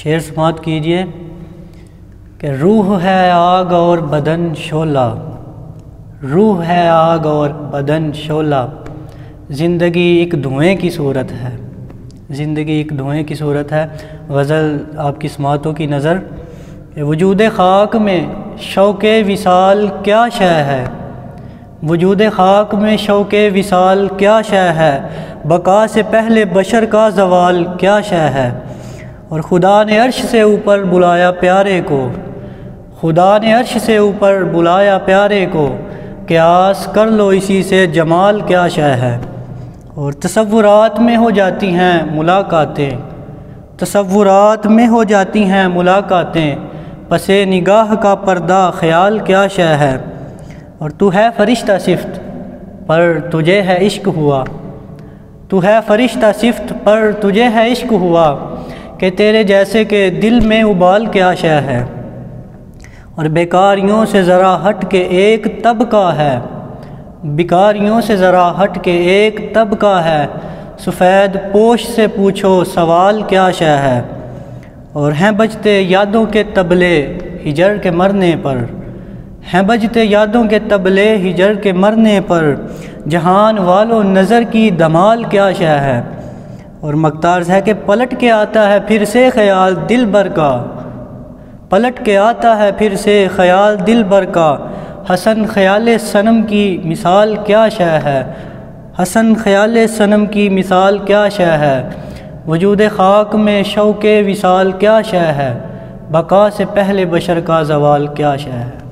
شعر سماعت کیجئے کہ روح ہے آگ اور بدن شعلہ، روح ہے آگ اور بدن شعلہ، زندگی ایک دھوئیں کی صورت ہے، زندگی ایک دھوئیں کی صورت ہے۔ غزل آپ کی سماعتوں کی نظر کہ وجود خاک میں شوق وصال کیا شے ہے، وجود خاک میں شوق وصال کیا شے ہے، بقا سے پہلے بشر کا زوال کیا شے ہے۔ اور خدا نے عرش سے اوپر بلایا پیارے کو، خدا نے عرش سے اوپر بلایا پیارے کو، قیاس کر لو اسی سے جمال کیا شے ہے۔ اور تصورات میں ہو جاتی ہیں ملاقاتیں، تصورات میں ہو جاتی ہیں ملاقاتیں، پس نگاہ کا پردہ خیال کیا شے ہے۔ اور تو ہے فرشتہ صفت پر تجھے ہے عشق ہوا، تو ہے فرشتہ صفت پر تجھے ہے عشق ہوا، کہ تیرے جیسے کہ دل میں ابال کیا شے ہے۔ اور بیکاریوں سے ذرا ہٹ کے ایک طبقہ ہے، بیکاریوں سے ذرا ہٹ کے ایک طبقہ ہے، سفید پوش سے پوچھو سوال کیا شے ہے۔ اور ہیں بجتے یادوں کے طبلے ہجر کے مرنے پر، ہیں بجتے یادوں کے طبلے ہجر کے مرنے پر، جہان والو نظر کی دمال کیا شے ہے۔ اور مقتارز ہے کہ پلٹ کے آتا ہے پھر سے خیال دل بر کا، پلٹ کے آتا ہے پھر سے خیال دل بر کا، حسن خیال صنم کی مثال کیا شے ہے، حسن خیال صنم کی مثال کیا شے ہے۔ وجود خاک میں شوق وصال کیا شے ہے، بقا سے پہلے بشر کا زوال کیا شے ہے۔